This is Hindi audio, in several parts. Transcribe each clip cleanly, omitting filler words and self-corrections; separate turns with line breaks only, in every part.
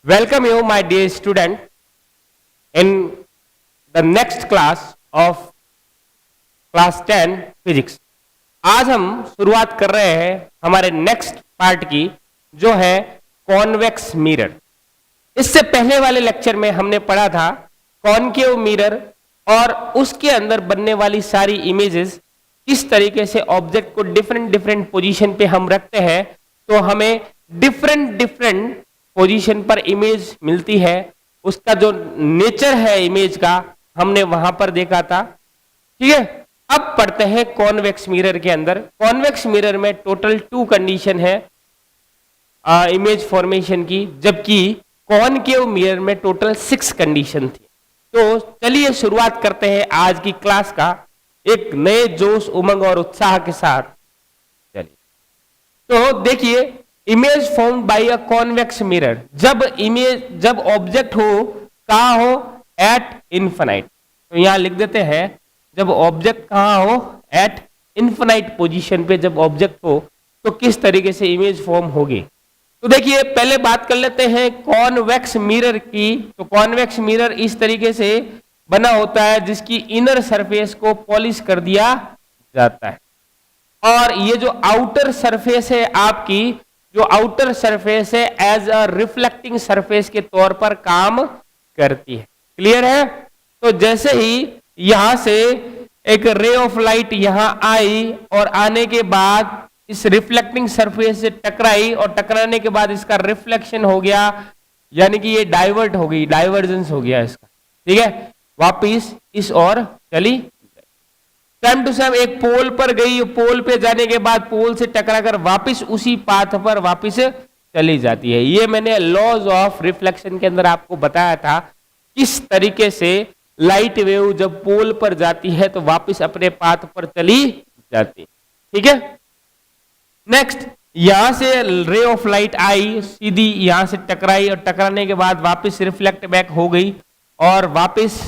Welcome you, my dear student, in the next class of class 10 physics. आज हम शुरुआत कर रहे हैं हमारे नेक्स्ट पार्ट की, जो है कॉन्वेक्स मिरर। इससे पहले वाले लेक्चर में हमने पढ़ा था कॉनकेव मिरर और उसके अंदर बनने वाली सारी इमेजेस किस तरीके से ऑब्जेक्ट को डिफरेंट डिफरेंट पोजीशन पे हम रखते हैं तो हमें डिफरेंट डिफरेंट पोजीशन पर इमेज मिलती है। उसका जो नेचर है इमेज का हमने वहां पर देखा था। ठीक है, अब पढ़ते हैं कॉन्वेक्स मिरर के अंदर। कॉन्वेक्स मिरर में टोटल 2 कंडीशन है इमेज फॉर्मेशन की, जबकि कॉनकेव मिरर में टोटल 6 कंडीशन थी। तो चलिए शुरुआत करते हैं आज की क्लास का एक नए जोश, उमंग और उत्साह के साथ। चलिए, तो देखिए, image form by a convex mirror. जब ऑब्जेक्ट हो, कहां हो? At infinite. तो यहां लिख देते हैं, जब ऑब्जेक्ट कहां हो? एट इन्फिनाइट पोजीशन पे जब ऑब्जेक्ट हो तो किस तरीके से इमेज फॉर्म होगी। तो देखिए, पहले बात कर लेते हैं कॉन्वेक्स मिरर की। तो कॉन्वेक्स मिरर इस तरीके से बना होता है जिसकी इनर सरफेस को पॉलिश कर दिया जाता है, और ये जो आउटर सरफेस है आपकी, जो आउटर सरफेस है एज अ रिफ्लेक्टिंग सरफेस के तौर पर काम करती है। क्लियर है? तो जैसे ही यहां से एक रे ऑफ लाइट यहां आई और आने के बाद इस रिफ्लेक्टिंग सरफेस से टकराई और टकराने के बाद इसका रिफ्लेक्शन हो गया, यानी कि ये डाइवर्ट हो गई, डाइवर्जेंस हो गया इसका। ठीक है, वापिस इस ओर चली, सेम टू सेम एक पोल पर गई, पोल पे जाने के बाद पोल से टकराकर वापस उसी पाथ पर वापस चली जाती है। ये मैंने लॉज ऑफ रिफ्लेक्शन के अंदर आपको बताया था किस तरीके से लाइट वेव जब पोल पर जाती है तो वापस अपने पाथ पर चली जाती है। ठीक है, नेक्स्ट, यहां से रे ऑफ लाइट आई, सीधी यहां से टकराई और टकराने के बाद वापस रिफ्लेक्ट बैक हो गई और वापस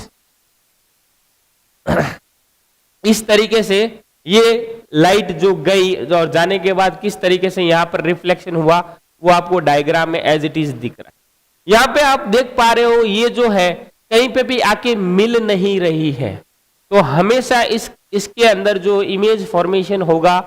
इस तरीके से ये लाइट जो गई और जाने के बाद किस तरीके से यहां पर रिफ्लेक्शन हुआ वो आपको डायग्राम में एज इट इज दिख रहा है। यहां पे आप देख पा रहे हो, ये जो है कहीं पे भी आके मिल नहीं रही है। तो हमेशा इसके अंदर जो इमेज फॉर्मेशन होगा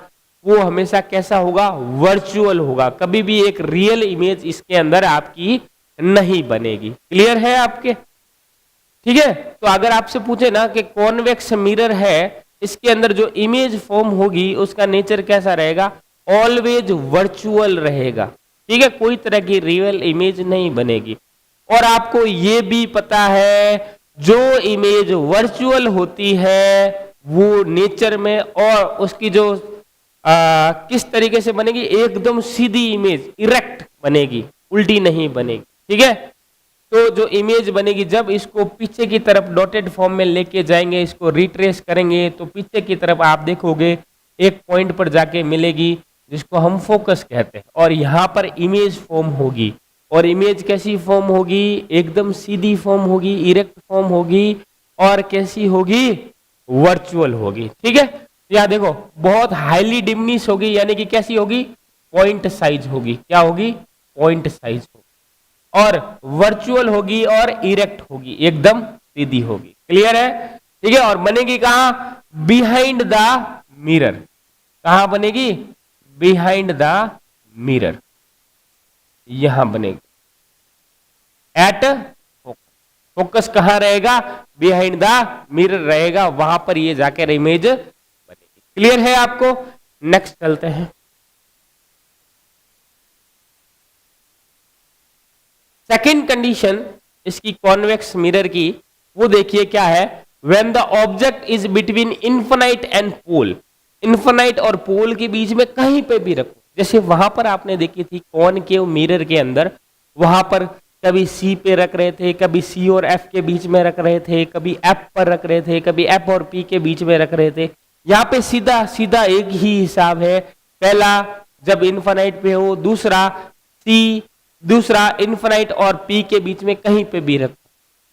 वो हमेशा कैसा होगा? वर्चुअल होगा। कभी भी एक रियल इमेज इसके अंदर आपकी नहीं बनेगी। क्लियर है आपके? ठीक है, तो अगर आपसे पूछे ना कि कॉन्वेक्स मिरर है, इसके अंदर जो इमेज फॉर्म होगी उसका नेचर कैसा रहेगा? ऑलवेज वर्चुअल रहेगा। ठीक है, कोई तरह की रियल इमेज नहीं बनेगी। और आपको ये भी पता है जो इमेज वर्चुअल होती है वो नेचर में और उसकी जो किस तरीके से बनेगी? एकदम सीधी इमेज, इरेक्ट बनेगी, उल्टी नहीं बनेगी। ठीक है, तो जो इमेज बनेगी जब इसको पीछे की तरफ डॉटेड फॉर्म में लेके जाएंगे, इसको रिट्रेस करेंगे तो पीछे की तरफ आप देखोगे एक पॉइंट पर जाके मिलेगी जिसको हम फोकस कहते हैं, और यहाँ पर इमेज फॉर्म होगी। और इमेज कैसी फॉर्म होगी? एकदम सीधी फॉर्म होगी, इरेक्ट फॉर्म होगी, और कैसी होगी? वर्चुअल होगी। ठीक है, यहाँ देखो बहुत हाईली डिमनिश होगी, यानी कि कैसी होगी? पॉइंट साइज होगी। क्या होगी? पॉइंट साइज होगी, और वर्चुअल होगी और इरेक्ट होगी, एकदम सीधी होगी। क्लियर है? ठीक है, और बनेगी कहां? Behind the mirror. कहां बनेगी? बिहाइंड द मिरर, यहां बनेगी। एट फोकस कहां रहेगा? बिहाइंड द मिरर रहेगा, वहां पर ये जाकर इमेज बनेगी। क्लियर है आपको? नेक्स्ट चलते हैं। सेकेंड कंडीशन इसकी कॉन्वेक्स मिरर की, वो देखिए क्या है? When the object is between infinite and pole. Infinite और पोल के बीच में कहीं पे भी रखो, जैसे वहां पर आपने देखी थी कॉनकेव मिरर के अंदर, वहां पर कभी सी पे रख रहे थे, कभी सी और एफ के बीच में रख रहे थे, कभी एफ पर रख रहे थे, कभी एफ और पी के बीच में रख रहे थे। यहाँ पे सीधा सीधा एक ही हिसाब है। पहला जब इन्फिनाइट पे हो, दूसरा इन्फिनाइट और पी के बीच में कहीं पे भी रखो।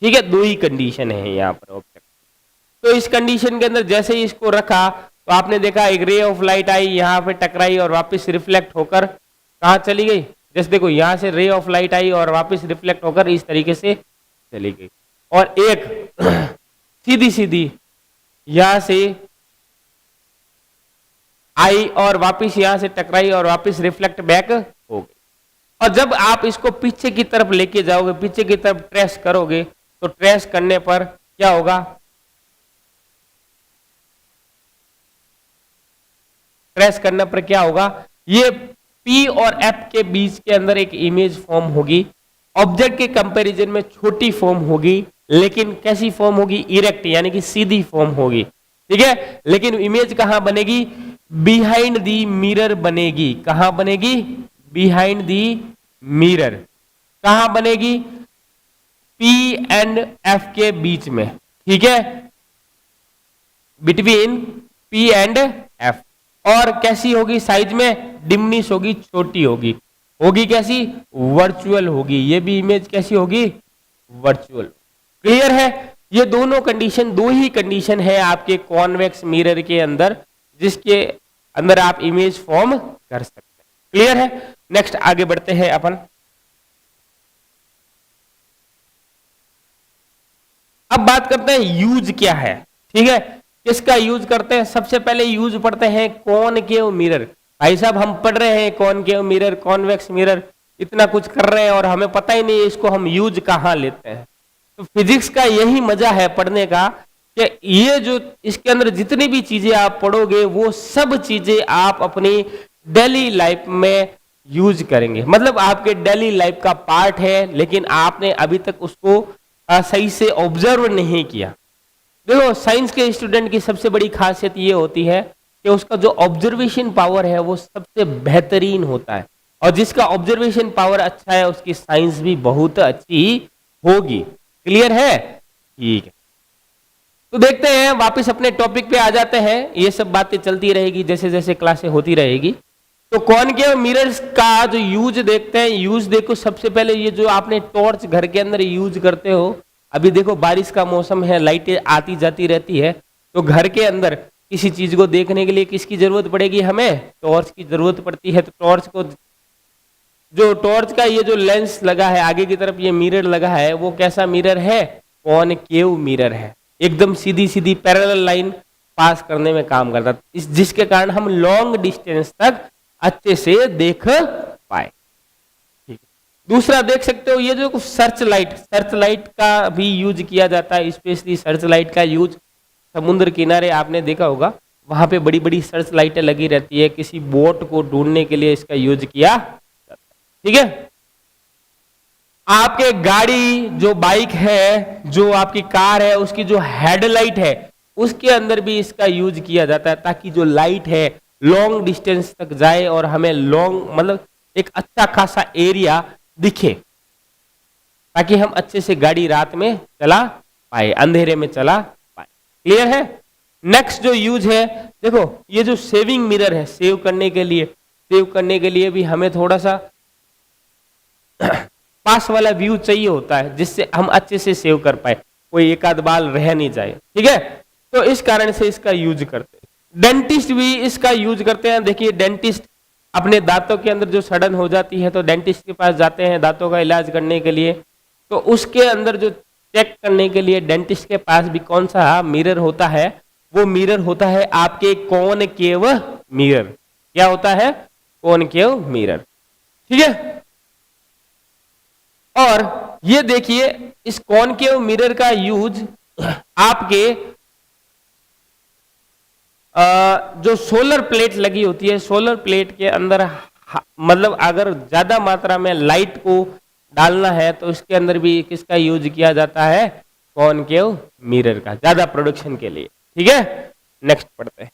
ठीक है, 2 ही कंडीशन है यहाँ पर ऑब्जेक्ट। तो इस कंडीशन के अंदर जैसे ही इसको रखा तो आपने देखा एक रे ऑफ लाइट आई, यहाँ पे टकराई और वापस रिफ्लेक्ट होकर कहाँ चली गई? जैसे देखो यहां से रे ऑफ लाइट आई और वापस रिफ्लेक्ट होकर इस तरीके से चली गई, और एक सीधी सीधी यहां से आई और वापस यहां से टकराई और वापस रिफ्लेक्ट बैक हो गई। और जब आप इसको पीछे की तरफ लेके जाओगे, पीछे की तरफ ट्रेस करोगे, तो ट्रेस करने पर क्या होगा, ट्रेस करने पर क्या होगा, ये P और F के बीच के अंदर एक इमेज फॉर्म होगी। ऑब्जेक्ट के कंपैरिजन में छोटी फॉर्म होगी, लेकिन कैसी फॉर्म होगी, इरेक्ट यानी कि सीधी फॉर्म होगी, ठीक है। लेकिन इमेज कहां बनेगी, बिहाइंड दी मिरर बनेगी। कहां बनेगी, बिहाइंड दी मिरर। कहां बनेगी, P एंड F के बीच में, ठीक है, बिटवीन P एंड F। और कैसी होगी, साइज में डिमनिश होगी, छोटी होगी। होगी कैसी, वर्चुअल होगी। ये भी इमेज कैसी होगी, वर्चुअल। क्लियर है। ये दोनों कंडीशन, दो ही कंडीशन है आपके कॉन्वेक्स मिरर के अंदर, जिसके अंदर आप इमेज फॉर्म कर सकते हैं। क्लियर है। नेक्स्ट आगे बढ़ते हैं अपन। अब बात करते हैं यूज क्या है, ठीक है, किसका यूज करते हैं। सबसे पहले यूज पढ़ते हैं कॉनकेव मिरर। भाई साहब हम पढ़ रहे हैं कॉनकेव मिरर, कॉन्वेक्स मिरर, इतना कुछ कर रहे हैं और हमें पता ही नहीं इसको हम यूज कहां लेते हैं। तो फिजिक्स का यही मजा है पढ़ने का, कि ये जो इसके अंदर जितनी भी चीजें आप पढ़ोगे वो सब चीजें आप अपनी डेली लाइफ में यूज करेंगे। मतलब आपके डेली लाइफ का पार्ट है, लेकिन आपने अभी तक उसको सही से ऑब्जर्व नहीं किया। देखो साइंस के स्टूडेंट की सबसे बड़ी खासियत ये होती है कि उसका जो ऑब्जर्वेशन पावर है वो सबसे बेहतरीन होता है, और जिसका ऑब्जर्वेशन पावर अच्छा है उसकी साइंस भी बहुत अच्छी होगी। क्लियर है, ठीक है। तो देखते हैं, वापस अपने टॉपिक पे आ जाते हैं। ये सब बातें चलती रहेगी जैसे जैसे क्लासें होती रहेगी। तो कॉनकेव मिरर्स का जो यूज देखते हैं। यूज देखो, सबसे पहले ये जो आपने टॉर्च घर के अंदर यूज करते हो, अभी देखो बारिश का मौसम है, लाइटें आती जाती रहती है, तो घर के अंदर किसी चीज को देखने के लिए किसकी जरूरत पड़ेगी, हमें टॉर्च की जरूरत पड़ती है। तो टॉर्च को, जो टॉर्च का ये जो लेंस लगा है आगे की तरफ, ये मिरर लगा है, वो कैसा मिरर है, कॉनकेव मिरर है। एकदम सीधी सीधी पैरेलल लाइन पास करने में काम करता है, इस जिसके कारण हम लॉन्ग डिस्टेंस तक अच्छे से देख पाए। दूसरा देख सकते हो, ये जो सर्च लाइट का भी यूज किया जाता है। स्पेशली सर्च लाइट का यूज समुद्र किनारे आपने देखा होगा, वहां पे बड़ी बड़ी सर्च लाइटें लगी रहती है, किसी बोट को ढूंढने के लिए इसका यूज किया जाता है, ठीक है। आपके गाड़ी, जो बाइक है, जो आपकी कार है, उसकी जो हेडलाइट है, उसके अंदर भी इसका यूज किया जाता है, ताकि जो लाइट है लॉन्ग डिस्टेंस तक जाए और हमें लॉन्ग, मतलब एक अच्छा खासा एरिया दिखे, ताकि हम अच्छे से गाड़ी रात में चला पाए, अंधेरे में चला पाए। क्लियर है। नेक्स्ट जो यूज है, देखो ये जो सेविंग मिरर है, सेव करने के लिए भी हमें थोड़ा सा पास वाला व्यू चाहिए होता है, जिससे हम अच्छे से सेव कर पाए, कोई एक आध बाल रह नहीं जाए, ठीक है। तो इस कारण से इसका यूज करते हैं। डेंटिस्ट भी इसका यूज करते हैं। देखिए डेंटिस्ट अपने दांतों के अंदर जो सड़न हो जाती है, तो डेंटिस्ट के पास जाते हैं दांतों का इलाज करने के लिए। तो उसके अंदर जो चेक करने के लिए डेंटिस्ट के पास भी कौन सा मिरर होता है, वो मिरर होता है आपके कॉनकेव मिरर। क्या होता है, कॉनकेव मिरर, ठीक है। और ये देखिए, इस कॉनकेव मिरर का यूज आपके जो सोलर प्लेट लगी होती है, सोलर प्लेट के अंदर, मतलब अगर ज्यादा मात्रा में लाइट को डालना है तो इसके अंदर भी किसका यूज किया जाता है, कॉनकेव मिरर का, ज्यादा प्रोडक्शन के लिए, ठीक है। नेक्स्ट पढ़ते हैं।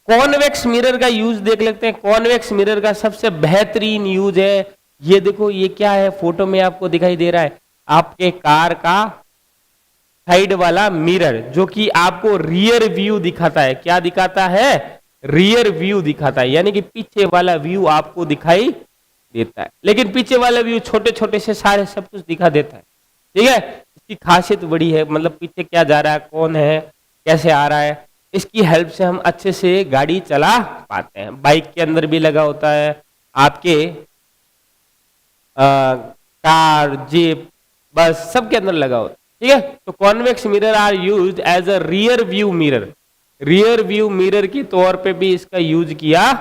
कॉन्वेक्स मिरर का यूज देख लेते हैं। कॉन्वेक्स मिरर का सबसे बेहतरीन यूज है, ये देखो, ये क्या है, फोटो में आपको दिखाई दे रहा है, आपके कार का साइड वाला मिरर, जो कि आपको रियर व्यू दिखाता है। क्या दिखाता है, रियर व्यू दिखाता है, यानी कि पीछे वाला व्यू आपको दिखाई देता है। लेकिन पीछे वाला व्यू छोटे छोटे से सारे सब कुछ दिखा देता है, ठीक है। इसकी खासियत बड़ी है, मतलब पीछे क्या जा रहा है, कौन है, कैसे आ रहा है, इसकी हेल्प से हम अच्छे से गाड़ी चला पाते हैं। बाइक के अंदर भी लगा होता है, आपके कार, जीप, बस सबके अंदर लगा होता है। ठीक है, तो convex mirror are used as a rear view mirror. Rear view mirror के तौर पे भी इसका यूज किया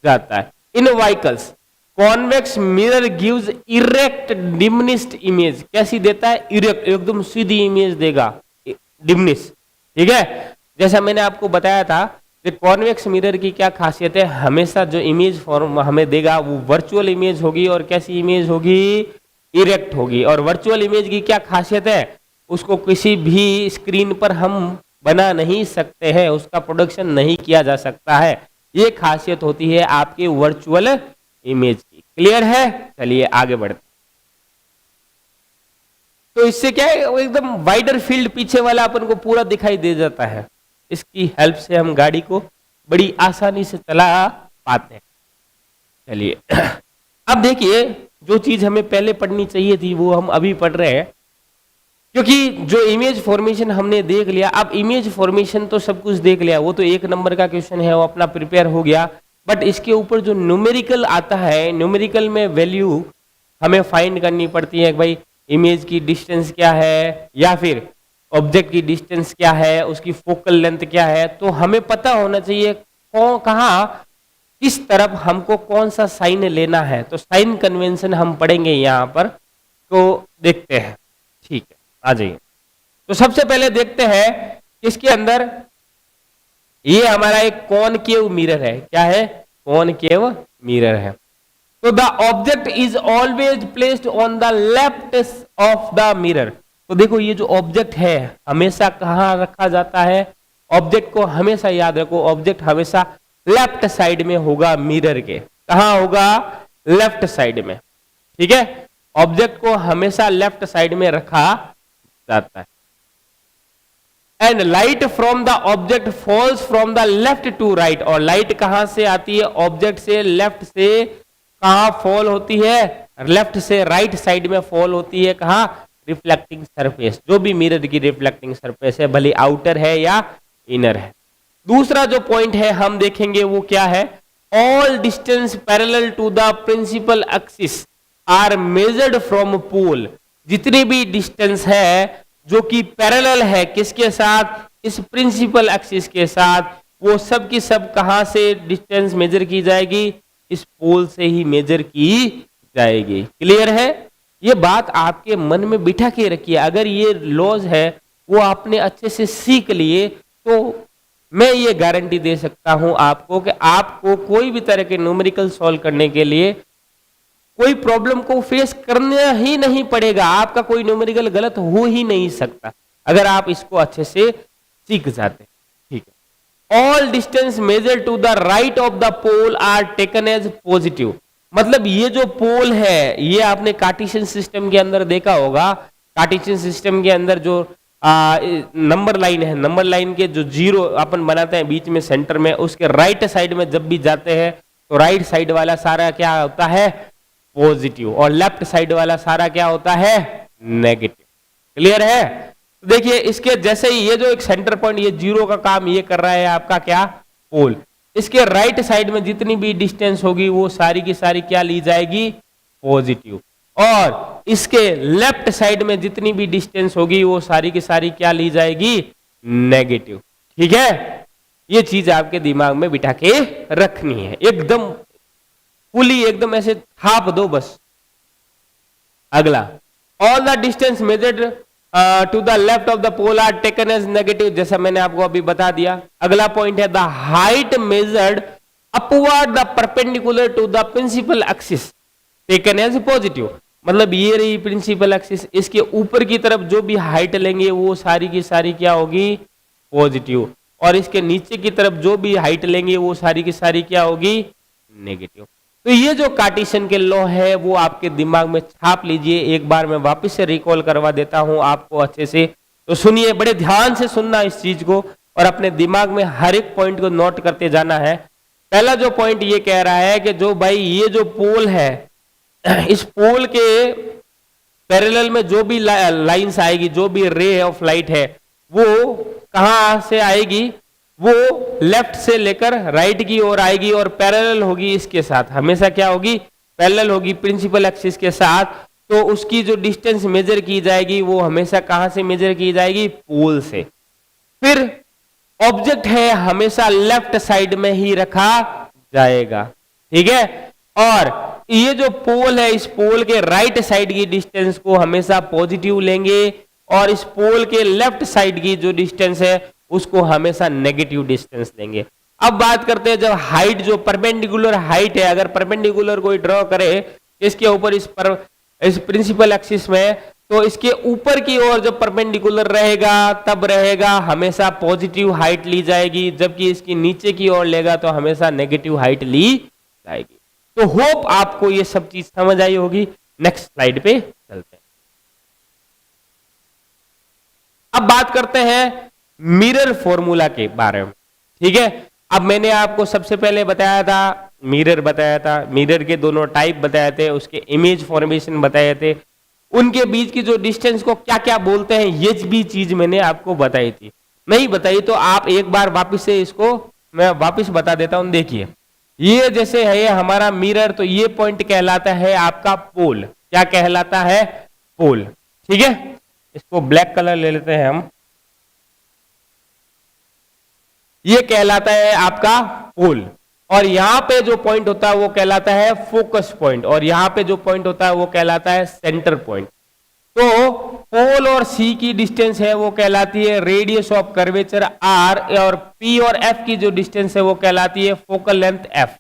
जाता है। In vehicles convex mirror gives erect diminished image. कैसी देता है? इरेक्ट, एकदम सीधी इमेज देगा, डिमिनिश। ठीक है, जैसा मैंने आपको बताया था कि कॉन्वेक्स मिरर की क्या खासियत है, हमेशा जो इमेज फॉर्म हमें देगा वो वर्चुअल इमेज होगी। और कैसी इमेज होगी? इरेक्ट होगी। और वर्चुअल इमेज की क्या खासियत है? उसको किसी भी स्क्रीन पर हम बना नहीं सकते हैं, उसका प्रोडक्शन नहीं किया जा सकता है। ये खासियत होती है आपके वर्चुअल इमेज की। क्लियर है? चलिए आगे बढ़ते। तो इससे क्या है, एकदम वाइडर फील्ड पीछे वाला अपन को पूरा दिखाई दे जाता है। इसकी हेल्प से हम गाड़ी को बड़ी आसानी से चला पाते हैं। चलिए अब देखिए, जो चीज हमें पहले पढ़नी चाहिए थी वो हम अभी पढ़ रहे हैं, क्योंकि जो इमेज फॉर्मेशन हमने देख लिया। अब इमेज फॉर्मेशन तो सब कुछ देख लिया, वो तो 1 नंबर का क्वेश्चन है, वो अपना प्रिपेयर हो गया। बट इसके ऊपर जो न्यूमेरिकल आता है, न्यूमेरिकल में वैल्यू हमें फाइंड करनी पड़ती है कि भाई इमेज की डिस्टेंस क्या है, या फिर ऑब्जेक्ट की डिस्टेंस क्या है, उसकी फोकल लेंथ क्या है। तो हमें पता होना चाहिए कहाँ किस तरफ हमको कौन सा साइन लेना है। तो साइन कन्वेंशन हम पढ़ेंगे यहाँ पर, तो देखते हैं। ठीक है, आ जाइए। तो सबसे पहले देखते हैं इसके अंदर, ये हमारा एक कॉनकेव मिरर है। क्या है? कॉनकेव मिरर है। तो the object is always placed on the left of the mirror. तो देखो, ये जो ऑब्जेक्ट है हमेशा कहाँ रखा जाता है? ऑब्जेक्ट को हमेशा याद रखो, ऑब्जेक्ट हमेशा लेफ्ट साइड में होगा मिरर के। कहाँ होगा? लेफ्ट साइड में। ठीक है, ऑब्जेक्ट को हमेशा लेफ्ट साइड में रखा जाता है। And light from the object falls from the left to right. और लाइट कहां से आती है? ऑब्जेक्ट से लेफ्ट से कहां फॉल होती है? लेफ्ट से राइट साइड में फॉल होती है। कहां? रिफ्लेक्टिंग सरफेस, जो भी मिरर की रिफ्लेक्टिंग सरफेस है, भले आउटर है या इनर है। दूसरा जो पॉइंट है हम देखेंगे वो क्या है? All distance parallel to the principal axis are measured from pole. जितनी भी डिस्टेंस है जो कि पैरेलल है किसके साथ? इस प्रिंसिपल एक्सिस के साथ, वो सब की सब कहां से डिस्टेंस मेजर की जाएगी? इस पोल से ही मेजर की जाएगी। क्लियर है? ये बात आपके मन में बिठा के रखिए। अगर ये लॉज है वो आपने अच्छे से सीख लिए तो मैं ये गारंटी दे सकता हूं आपको कि आपको कोई भी तरह के न्यूमेरिकल सॉल्व करने के लिए कोई प्रॉब्लम को फेस करना ही नहीं पड़ेगा। आपका कोई न्यूमेरिकल गलत हो ही नहीं सकता अगर आप इसको अच्छे से सीख जाते हैं। ठीक है, all distance measure to the right of the pole are taken as positive. मतलब ये जो पोल है, ये आपने कार्टेशियन सिस्टम के अंदर देखा होगा। कार्टेशियन सिस्टम के अंदर जो नंबर लाइन है, नंबर लाइन के जो जीरो अपन बनाते हैं बीच में सेंटर में, उसके राइट साइड में जब भी जाते हैं तो राइट साइड वाला सारा क्या होता है? पॉजिटिव। और लेफ्ट साइड वाला सारा क्या होता है? नेगेटिव। क्लियर है? तो देखिए, इसके जैसे ही ये जो एक सेंटर पॉइंट, ये जीरो का काम ये कर रहा है आपका क्या? पोल। इसके राइट साइड में जितनी भी डिस्टेंस होगी वो सारी की सारी क्या ली जाएगी? पॉजिटिव। और इसके लेफ्ट साइड में जितनी भी डिस्टेंस होगी वो सारी की सारी क्या ली जाएगी? नेगेटिव। ठीक है, ये चीज आपके दिमाग में बिठा के रखनी है, एकदम फुली, एकदम ऐसे थाप दो बस। अगला, all the distance measured to the left of the pole are taken as negative, जैसा मैंने आपको अभी बता दिया। अगला पॉइंट है the height measured upward the perpendicular to the principal axis taken as positive. मतलब ये रही प्रिंसिपल एक्सिस, इसके ऊपर की तरफ जो भी हाइट लेंगे वो सारी की सारी क्या होगी? पॉजिटिव। और इसके नीचे की तरफ जो भी हाइट लेंगे वो सारी की सारी क्या होगी? नेगेटिव। तो ये जो कार्टेशियन के लॉ है वो आपके दिमाग में छाप लीजिए। एक बार मैं वापस से रिकॉल करवा देता हूं आपको अच्छे से, तो सुनिए, बड़े ध्यान से सुनना इस चीज को और अपने दिमाग में हर एक पॉइंट को नोट करते जाना है। पहला जो पॉइंट ये कह रहा है कि जो भाई ये जो पोल है, इस पोल के पैरेलल में जो भी लाइंस आएगी, जो भी रे ऑफ लाइट है वो कहां से आएगी? वो लेफ्ट से लेकर राइट की ओर आएगी और पैरेलल होगी इसके साथ, हमेशा क्या होगी, पैरेलल होगी प्रिंसिपल एक्सिस के साथ। तो उसकी जो डिस्टेंस मेजर की जाएगी वो हमेशा कहां से मेजर की जाएगी, पोल से। फिर ऑब्जेक्ट है हमेशा लेफ्ट साइड में ही रखा जाएगा, ठीक है। और ये जो पोल है, इस पोल के राइट साइड की डिस्टेंस को हमेशा पॉजिटिव लेंगे और इस पोल के लेफ्ट साइड की जो डिस्टेंस है उसको हमेशा नेगेटिव डिस्टेंस लेंगे। अब बात करते हैं जब हाइट, जो परपेंडिकुलर हाइट है, अगर परपेंडिकुलर कोई ड्रॉ करे इसके ऊपर इस प्रिंसिपल एक्सिस में, तो इसके ऊपर की ओर जब परपेंडिकुलर रहेगा तब रहेगा हमेशा पॉजिटिव हाइट ली जाएगी, जबकि इसकी नीचे की ओर लेगा तो हमेशा नेगेटिव हाइट ली जाएगी। तो होप आपको ये सब चीज समझ आई होगी। नेक्स्ट स्लाइड पे चलते हैं। अब बात करते हैं मिरर फॉर्मूला के बारे में, ठीक है। अब मैंने आपको सबसे पहले बताया था, मिरर बताया था, मिरर के दोनों टाइप बताए थे, उसके इमेज फॉर्मेशन बताए थे, उनके बीच की जो डिस्टेंस को क्या क्या बोलते हैं ये भी चीज मैंने आपको बताई थी। नहीं बताई तो आप एक बार वापस से इसको मैं वापस बता देता हूं। देखिए, ये जैसे है ये हमारा मिरर, तो ये पॉइंट कहलाता है आपका पोल। क्या कहलाता है, पोल, ठीक है। इसको ब्लैक कलर ले लेते हैं हम। ये कहलाता है आपका पोल, और यहां पे जो पॉइंट होता है वो कहलाता है फोकस पॉइंट, और यहां पे जो पॉइंट होता है वो कहलाता है सेंटर पॉइंट। तो पोल और सी की डिस्टेंस है वो कहलाती है रेडियस ऑफ कर्वेचर आर, और पी और एफ की जो डिस्टेंस है वो कहलाती है फोकल लेंथ एफ,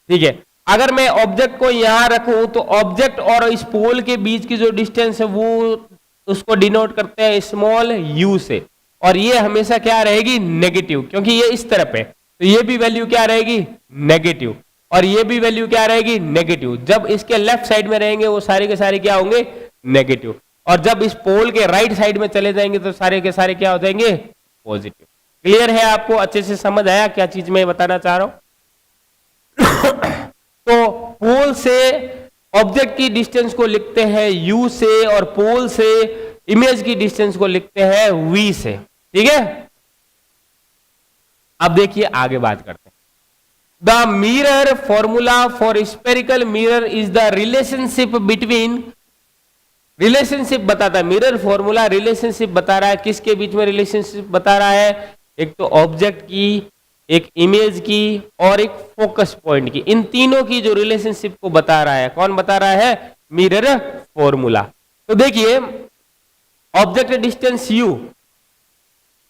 ठीक है। अगर मैं ऑब्जेक्ट को यहां रखूं तो ऑब्जेक्ट और इस पोल के बीच की जो डिस्टेंस है वो उसको डिनोट करते हैं स्मॉल यू से, और ये हमेशा क्या रहेगी, नेगेटिव, क्योंकि ये इस तरफ है तो ये भी वैल्यू क्या रहेगी, नेगेटिव, और ये भी वैल्यू क्या रहेगी, नेगेटिव। जब इसके लेफ्ट साइड में रहेंगे वो सारे के सारे क्या होंगे, नेगेटिव, और जब इस पोल के राइट साइड में चले जाएंगे तो सारे के सारे क्या हो जाएंगे, पॉजिटिव। क्लियर है, आपको अच्छे से समझ आया क्या चीज मैं बताना चाह रहा हूं। तो पोल से ऑब्जेक्ट की डिस्टेंस को लिखते हैं u से, और पोल से इमेज की डिस्टेंस को लिखते हैं v से, ठीक है। अब देखिए आगे बात करते हैं। The mirror formula for spherical mirror is the relationship between, relationship बताता है मिरर फॉर्मूला, रिलेशनशिप बता रहा है, किसके बीच में रिलेशनशिप बता रहा है, एक तो ऑब्जेक्ट की, एक इमेज की, और एक फोकस पॉइंट की। इन तीनों की जो रिलेशनशिप को बता रहा है, कौन बता रहा है, मिरर फॉर्मूला। तो देखिए, object distance u,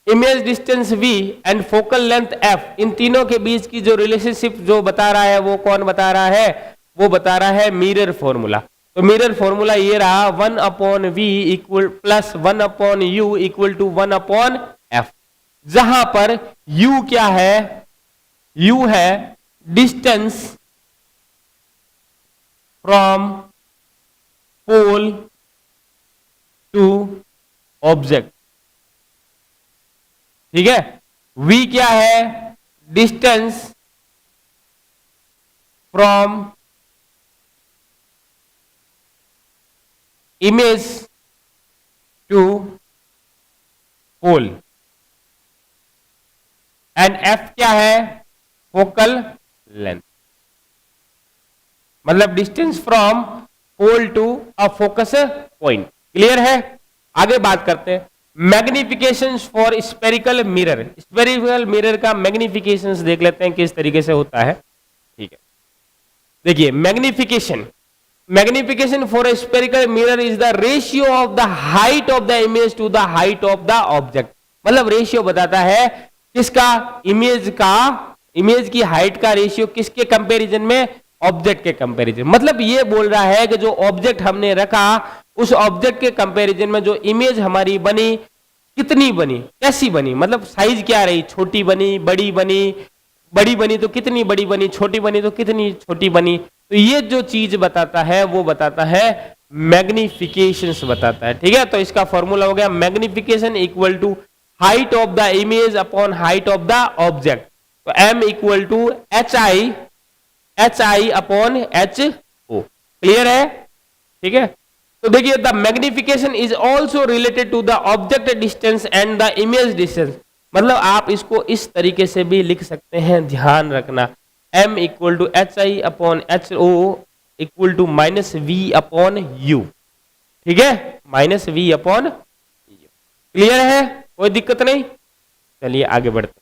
image distance v and focal length f, इन तीनों के बीच की जो रिलेशनशिप जो बता रहा है वो कौन बता रहा है, वो बता रहा है मिरर फॉर्मूला। तो मिरर फॉर्मूला ये रहा 1/v equal plus 1/u equal to 1/f, जहां पर u क्या है, u है distance from pole to object, ठीक है। v क्या है, distance from image to pole, and f क्या है, फोकल लेंथ, मतलब distance from pole to a focus point. Clear है, आगे बात करते हैं magnification for spherical mirror. Spherical mirror का मैग्निफिकेशन देख लेते हैं किस तरीके से होता है, ठीक है। देखिए, magnification for a spherical mirror is the ratio of the height of the image to the height of the object. मतलब रेशियो बताता है किसका, इमेज की हाइट का रेशियो किसके कंपैरिजन में, ऑब्जेक्ट के कंपैरिजन। मतलब ये बोल रहा है कि जो ऑब्जेक्ट हमने रखा उस ऑब्जेक्ट के कंपैरिजन में जो इमेज हमारी बनी कितनी बनी, कैसी बनी, मतलब साइज क्या रही, छोटी बनी, बड़ी बनी, बड़ी बनी तो कितनी बड़ी बनी, छोटी बनी तो कितनी छोटी बनी। तो ये जो चीज बताता है वो बताता है मैग्निफिकेशंस बताता है, ठीक है। तो इसका फॉर्मूला हो गया magnification equal to height of the image upon height of the object. तो m equal to HI upon HO। Clear है, ठीक है। तो देखिए, the magnification is also related to the object distance and the image distance. मतलब आप इसको इस तरीके से भी लिख सकते हैं, ध्यान रखना, m equal to h i upon h o equal to minus v upon u, ठीक है, minus v upon u. Clear है, कोई दिक्कत नहीं। चलिए आगे बढ़ते।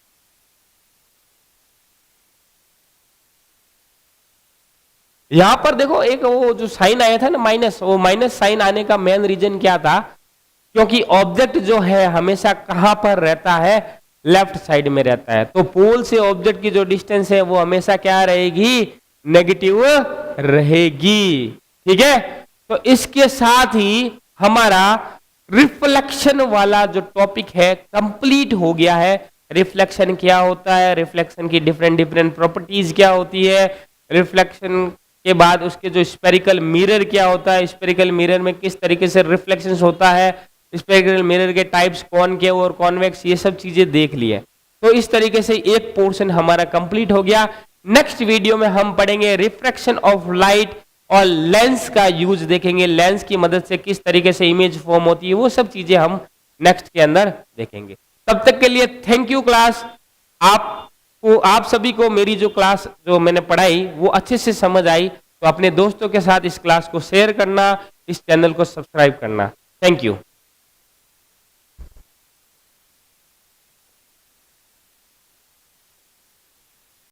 यहां पर देखो एक वो जो साइन आया था ना माइनस, वो माइनस साइन आने का मेन रीजन क्या था, क्योंकि ऑब्जेक्ट जो है हमेशा कहां पर रहता है, लेफ्ट साइड में रहता है, तो पोल से ऑब्जेक्ट की जो डिस्टेंस है वो हमेशा क्या रहेगी, नेगेटिव रहेगी, ठीक है। तो इसके साथ ही हमारा रिफ्लेक्शन वाला जो टॉपिक है कंप्लीट हो गया है। रिफ्लेक्शन क्या होता है, रिफ्लेक्शन की डिफरेंट डिफरेंट प्रॉपर्टीज क्या होती है, रिफ्लेक्शन के बाद उसके जो स्पेरिकल मिरर क्या होता है, स्पेरिकल मिरर में किस तरीके से रिफ्लेक्शन होता है, स्पेरिकल मिरर के टाइप्स कॉनकेव और कॉन्वेक्स, ये सब चीजें देख ली है। तो इस तरीके से एक पोर्शन हमारा कंप्लीट हो गया। नेक्स्ट वीडियो में हम पढ़ेंगे रिफ्रैक्शन ऑफ लाइट और लेंस का यूज देखेंगे, लेंस की मदद से किस तरीके से इमेज फॉर्म होती है, वो सब चीजें हम नेक्स्ट के अंदर देखेंगे। तब तक के लिए थैंक यू क्लास। आप सभी को मेरी जो क्लास जो मैंने पढ़ाई वो अच्छे से समझ आई, तो अपने दोस्तों के साथ इस क्लास को शेयर करना, इस चैनल को सब्सक्राइब करना। Thank you.